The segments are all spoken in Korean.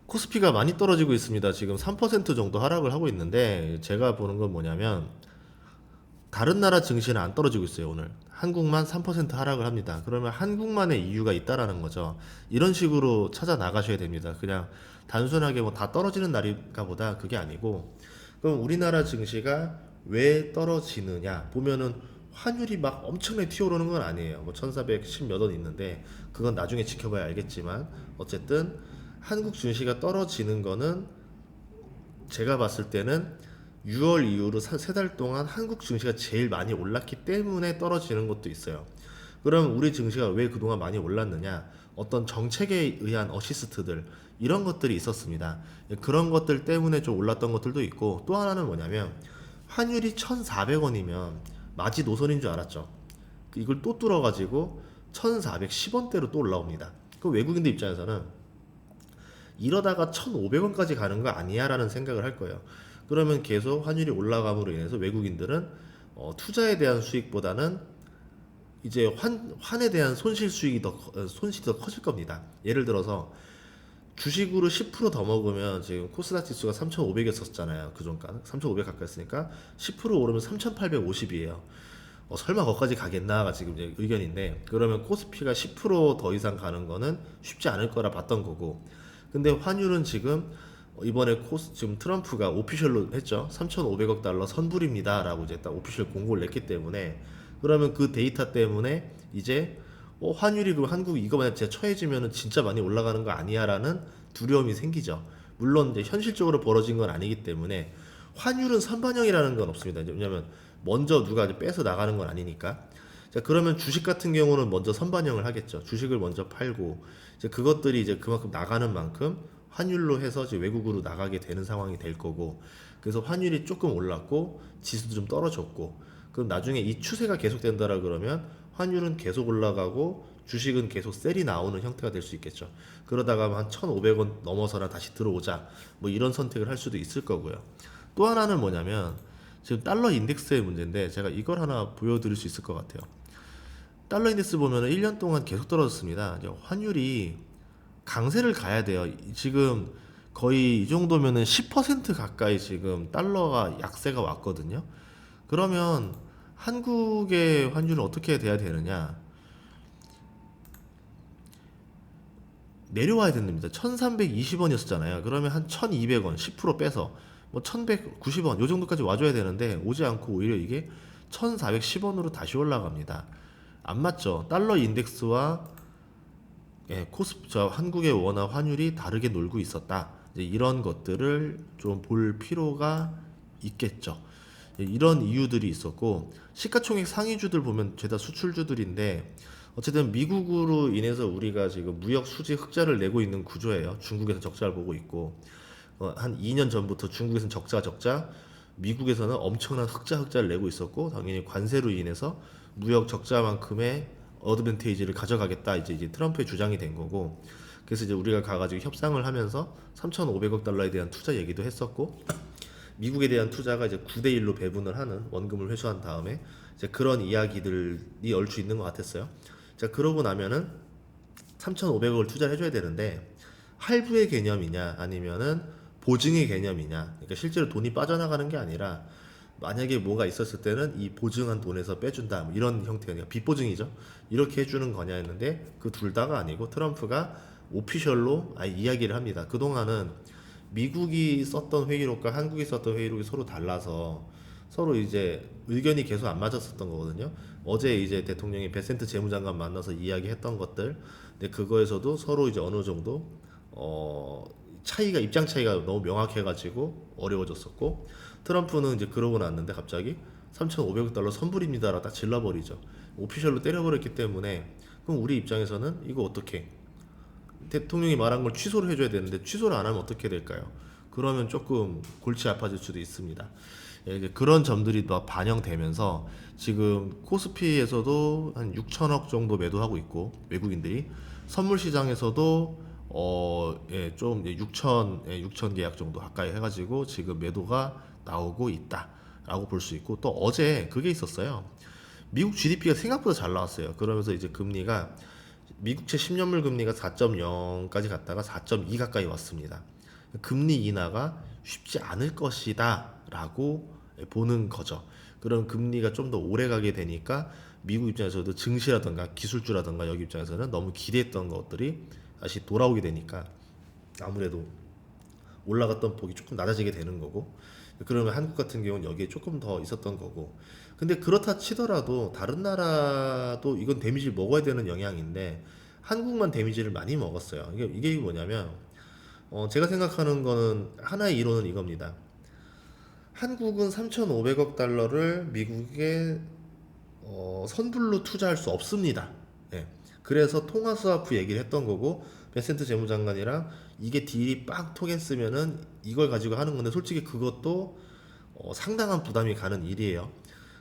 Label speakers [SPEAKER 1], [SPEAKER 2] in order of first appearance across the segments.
[SPEAKER 1] 코스피가 많이 떨어지고 있습니다. 지금 3% 정도 하락을 하고 있는데 제가 보는 건 뭐냐면 다른 나라 증시는 안 떨어지고 있어요, 오늘. 한국만 3% 하락을 합니다. 그러면 한국만의 이유가 있다라는 거죠. 이런 식으로 찾아 나가셔야 됩니다. 그냥 단순하게 뭐 다 떨어지는 날인가 보다 그게 아니고 그럼 우리나라 증시가 왜 떨어지느냐 보면은 환율이 막 엄청나게 튀어오르는 건 아니에요. 뭐 1410 몇 원 있는데 그건 나중에 지켜봐야 알겠지만 어쨌든 한국 증시가 떨어지는 거는 제가 봤을 때는 6월 이후로 세 달 동안 한국 증시가 제일 많이 올랐기 때문에 떨어지는 것도 있어요. 그럼 우리 증시가 왜 그동안 많이 올랐느냐? 어떤 정책에 의한 어시스트들 이런 것들이 있었습니다. 그런 것들 때문에 좀 올랐던 것들도 있고 또 하나는 뭐냐면 환율이 1,400원이면 마지노선인 줄 알았죠. 이걸 또 뚫어가지고 1,410원대로 또 올라옵니다. 그 외국인들 입장에서는 이러다가 1,500원까지 가는 거 아니야라는 생각을 할 거예요. 그러면 계속 환율이 올라감으로 인해서 외국인들은 투자에 대한 수익보다는 이제 환에 대한 손실이 더 커질 겁니다. 예를 들어서 주식으로 10%더 먹으면 지금 코스닥 지수가 3,500이었었잖아요. 그전가 3,500 가까이 했으니까 10% 오르면 3,850이에요. 설마 거기까지 가겠나가 지금 이제 의견인데 그러면 코스피가 10%더 이상 가는 거는 쉽지 않을 거라 봤던 거고 근데 환율은 지금 이번에 지금 트럼프가 오피셜로 했죠. 3,500억 달러 선불입니다라고 이제 딱 오피셜 공고를 냈기 때문에 그러면 그 데이터 때문에 이제 환율이 그럼 한국 이거 만약 진짜 처해지면은 진짜 많이 올라가는 거 아니야라는 두려움이 생기죠. 물론 이제 현실적으로 벌어진 건 아니기 때문에 환율은 선반영이라는 건 없습니다. 왜냐면 먼저 누가 이제 빼서 나가는 건 아니니까. 자, 그러면 주식 같은 경우는 먼저 선반영을 하겠죠. 주식을 먼저 팔고 이제 그것들이 이제 그만큼 나가는 만큼 환율로 해서 이제 외국으로 나가게 되는 상황이 될 거고 그래서 환율이 조금 올랐고 지수도 좀 떨어졌고 그럼 나중에 이 추세가 계속된다라 그러면 환율은 계속 올라가고 주식은 계속 셀이 나오는 형태가 될 수 있겠죠. 그러다가 한 1,500원 넘어서나 다시 들어오자 뭐 이런 선택을 할 수도 있을 거고요. 또 하나는 뭐냐면 지금 달러 인덱스의 문제인데 제가 이걸 하나 보여드릴 수 있을 것 같아요. 달러 인덱스 보면은 1년 동안 계속 떨어졌습니다. 이제 환율이 강세를 가야 돼요. 지금 거의 이 정도면은 10% 가까이 지금 달러가 약세가 왔거든요. 그러면 한국의 환율은 어떻게 돼야 되느냐? 내려와야 됩니다. 1320원이었잖아요. 그러면 한 1200원, 10% 빼서 뭐 1190원 요 정도까지 와줘야 되는데 오지 않고 오히려 이게 1410원으로 다시 올라갑니다. 안 맞죠? 달러 인덱스와 저 한국의 원화 환율이 다르게 놀고 있었다. 이제 이런 것들을 좀 볼 필요가 있겠죠. 이런 이유들이 있었고 시가총액 상위주들 보면 죄다 수출주들인데 어쨌든 미국으로 인해서 우리가 지금 무역 수지 흑자를 내고 있는 구조예요. 중국에서 적자를 보고 있고 한 2년 전부터 중국에서는 적자, 미국에서는 엄청난 흑자를 내고 있었고 당연히 관세로 인해서 무역 적자만큼의 어드밴테이지를 가져가겠다 이제 트럼프의 주장이 된 거고 그래서 이제 우리가 가가지고 협상을 하면서 3,500억 달러에 대한 투자 얘기도 했었고 미국에 대한 투자가 이제 9대 1로 배분을 하는 원금을 회수한 다음에 이제 그런 이야기들이 얼추 있는 것 같았어요. 자 그러고 나면은 3,500억을 투자를 해줘야 되는데 할부의 개념이냐 아니면은 보증의 개념이냐 그러니까 실제로 돈이 빠져나가는 게 아니라 만약에 뭐가 있었을 때는 이 보증한 돈에서 빼준다 뭐 이런 형태가 빚보증이죠 이렇게 해주는 거냐 했는데 그 둘 다가 아니고 트럼프가 오피셜로 아예 이야기를 합니다. 그동안은 미국이 썼던 회의록과 한국이 썼던 회의록이 서로 달라서 서로 이제 의견이 계속 안 맞았었던 거거든요. 어제 이제 대통령이 베센트 재무장관 만나서 이야기했던 것들, 근데 그거에서도 서로 이제 어느 정도 입장 차이가 너무 명확해가지고 어려워졌었고, 트럼프는 이제 그러고 났는데 갑자기 3,500억 달러 선불입니다라 딱 질러버리죠. 오피셜로 때려버렸기 때문에 그럼 우리 입장에서는 이거 어떻게? 대통령이 말한 걸 취소를 해줘야 되는데 취소를 안 하면 어떻게 될까요? 그러면 조금 골치 아파질 수도 있습니다. 이제 그런 점들이 더 반영되면서 지금 코스피에서도 한 6천억 정도 매도하고 있고 외국인들이 선물 시장에서도 좀 6천 계약 정도 가까이 해가지고 지금 매도가 나오고 있다라고 볼 수 있고 또 어제 그게 있었어요. 미국 GDP가 생각보다 잘 나왔어요. 그러면서 이제 금리가 미국채 10년물 금리가 4.0까지 갔다가 4.2 가까이 왔습니다. 금리 인하가 쉽지 않을 것이다라고 보는 거죠. 그런 금리가 좀 더 오래 가게 되니까 미국 입장에서도 증시라든가 기술주라든가 여기 입장에서는 너무 기대했던 것들이 다시 돌아오게 되니까 아무래도 올라갔던 폭이 조금 낮아지게 되는 거고, 그러면 한국 같은 경우는 여기에 조금 더 있었던 거고. 근데 그렇다 치더라도 다른 나라도 이건 데미지를 먹어야 되는 영향인데 한국만 데미지를 많이 먹었어요. 이게 뭐냐면 제가 생각하는 거는 하나의 이론은 이겁니다. 한국은 3,500억 달러를 미국에 선불로 투자할 수 없습니다. 예. 그래서 통화 스와프 얘기를 했던 거고, 베센트 재무장관이랑 이게 딜이 빡 통했으면은 이걸 가지고 하는 건데, 솔직히 그것도 상당한 부담이 가는 일이에요.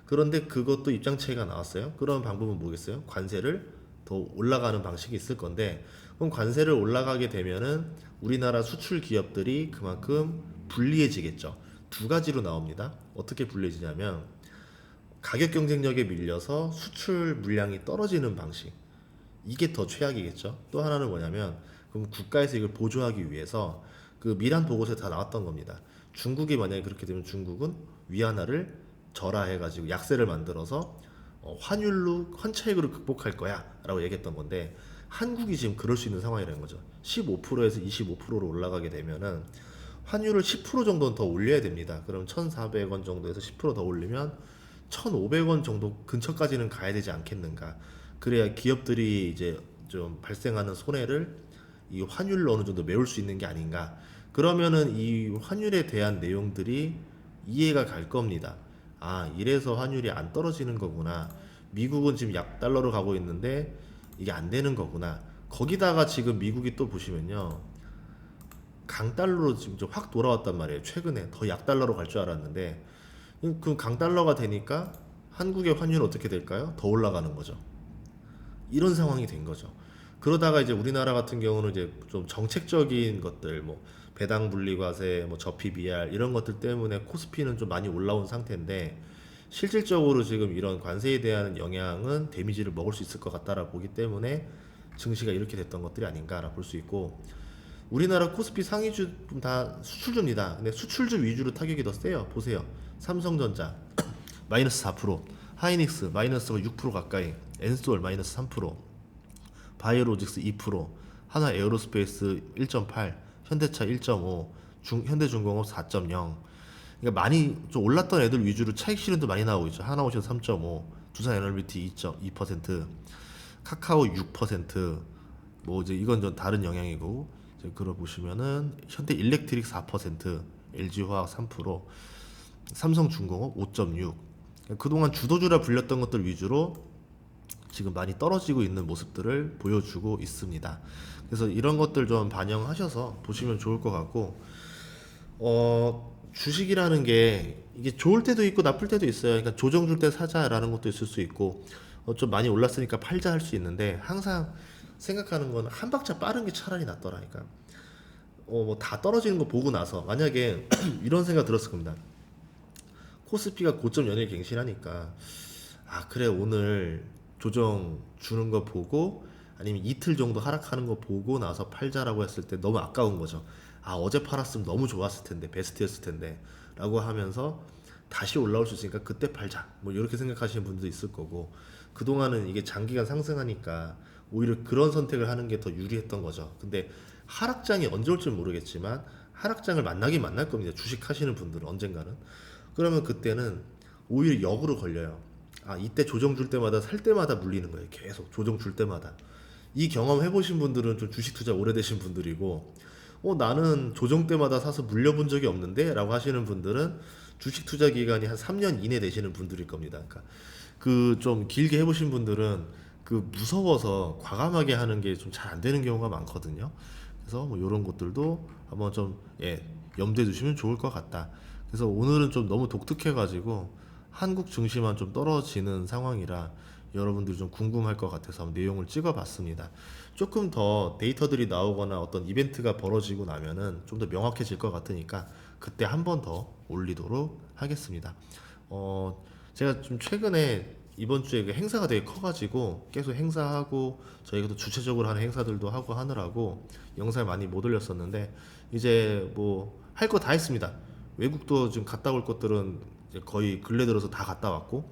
[SPEAKER 1] 그런데 그것도 입장 차이가 나왔어요. 그런 방법은 뭐겠어요? 관세를 더 올라가는 방식이 있을 건데, 그럼 관세를 올라가게 되면은 우리나라 수출 기업들이 그만큼 불리해지겠죠. 두 가지로 나옵니다. 어떻게 불리해지냐면 가격 경쟁력에 밀려서 수출 물량이 떨어지는 방식. 이게 더 최악이겠죠. 또 하나는 뭐냐면 그럼 국가에서 이걸 보조하기 위해서 그 미란 보고서에 다 나왔던 겁니다. 중국이 만약에 그렇게 되면 중국은 위안화를 절하해가지고 약세를 만들어서 환율로 환차익으로 극복할 거야라고 얘기했던 건데, 한국이 지금 그럴 수 있는 상황이라는 거죠. 15%에서 25%로 올라가게 되면은 환율을 10% 정도는 더 올려야 됩니다. 그럼 1,400원 정도에서 10%더 올리면 1,500원 정도 근처까지는 가야 되지 않겠는가. 그래야 기업들이 이제 좀 발생하는 손해를 이 환율로 어느 정도 메울 수 있는 게 아닌가. 그러면은 이 환율에 대한 내용들이 이해가 갈 겁니다. 아, 이래서 환율이 안 떨어지는 거구나. 미국은 지금 약 달러로 가고 있는데 이게 안 되는 거구나. 거기다가 지금 미국이 또 보시면요, 강달러로 지금 좀 확 돌아왔단 말이에요. 최근에 더 약달러로 갈 줄 알았는데, 그 강달러가 되니까 한국의 환율은 어떻게 될까요? 더 올라가는 거죠. 이런 상황이 된 거죠. 그러다가 이제 우리나라 같은 경우는 이제 좀 정책적인 것들, 뭐 배당 분리과세, 뭐 저피 BR 이런 것들 때문에 코스피는 좀 많이 올라온 상태인데, 실질적으로 지금 이런 관세에 대한 영향은 데미지를 먹을 수 있을 것 같다라 보기 때문에 증시가 이렇게 됐던 것들이 아닌가라 볼 수 있고, 우리나라 코스피 상위주 다 수출주입니다. 근데 수출주 위주로 타격이 더 세요. 보세요. 삼성전자 마이너스 4%, 하이닉스 마이너스 6% 가까이, 엔솔 마이너스 3%, 바이오로직스 2%, 하나 에어로스페이스 1.8, 현대차 1.5, 현대중공업 4.0. 그러니까 많이 좀 올랐던 애들 위주로 차익 실현도 많이 나오고 있죠. 하나오션 3.5, 두산 에너비티 2.2%, 카카오 6%. 뭐 이제 이건 좀 다른 영향이고, 이제 그러 보시면은 현대 일렉트릭 4%, LG화학 3%, 삼성중공업 5.6. 그동안 주도주라 불렸던 것들 위주로 지금 많이 떨어지고 있는 모습들을 보여주고 있습니다. 그래서 이런 것들 좀 반영하셔서 보시면 좋을 것 같고, 주식이라는 게 이게 좋을 때도 있고 나쁠 때도 있어요. 그러니까 조정 줄 때 사자라는 것도 있을 수 있고, 좀 많이 올랐으니까 팔자 할 수 있는데, 항상 생각하는 건 한 박자 빠른 게 차라리 낫더라니까. 뭐 다 떨어지는 거 보고 나서 만약에 이런 생각 들었을 겁니다. 코스피가 고점 연일 갱신하니까, 아 그래 오늘 조정 주는 거 보고 아니면 이틀 정도 하락하는 거 보고 나서 팔자라고 했을 때 너무 아까운 거죠. 아 어제 팔았으면 너무 좋았을 텐데, 베스트였을 텐데 라고 하면서 다시 올라올 수 있으니까 그때 팔자, 뭐 이렇게 생각하시는 분도 있을 거고, 그동안은 이게 장기간 상승하니까 오히려 그런 선택을 하는 게 더 유리했던 거죠. 근데 하락장이 언제 올지 모르겠지만 하락장을 만나긴 만날 겁니다. 주식 하시는 분들은 언젠가는. 그러면 그때는 오히려 역으로 걸려요. 아 이때 조정 줄 때마다 살 때마다 물리는 거예요. 계속 조정 줄 때마다. 이 경험 해보신 분들은 좀 주식 투자 오래되신 분들이고, 나는 조정 때마다 사서 물려본 적이 없는데 라고 하시는 분들은 주식 투자 기간이 한 3년 이내 되시는 분들일 겁니다. 그러니까 그 좀 길게 해보신 분들은 그 무서워서 과감하게 하는 게 좀 잘 안 되는 경우가 많거든요. 그래서 뭐 이런 것들도 한번 좀 염두에 두시면 좋을 것 같다. 그래서 오늘은 좀 너무 독특해가지고 한국 증시만 좀 떨어지는 상황이라 여러분들이 좀 궁금할 것 같아서 한번 내용을 찍어봤습니다. 조금 더 데이터들이 나오거나 어떤 이벤트가 벌어지고 나면은 좀 더 명확해질 것 같으니까 그때 한 번 더 올리도록 하겠습니다. 제가 좀 최근에 이번 주에 그 행사가 되게 커가지고 계속 행사하고 저희가 또 주최적으로 하는 행사들도 하고 하느라고 영상을 많이 못 올렸었는데 이제 뭐 할 거 다 했습니다. 외국도 지금 갔다 올 것들은 이제 거의 근래 들어서 다 갔다 왔고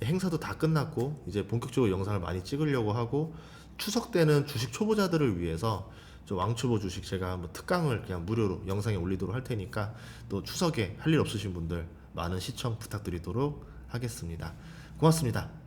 [SPEAKER 1] 행사도 다 끝났고 이제 본격적으로 영상을 많이 찍으려고 하고 추석 때는 주식 초보자들을 위해서 저 왕초보 주식 제가 한번 특강을 그냥 무료로 영상에 올리도록 할 테니까 또 추석에 할 일 없으신 분들 많은 시청 부탁드리도록 하겠습니다. 고맙습니다.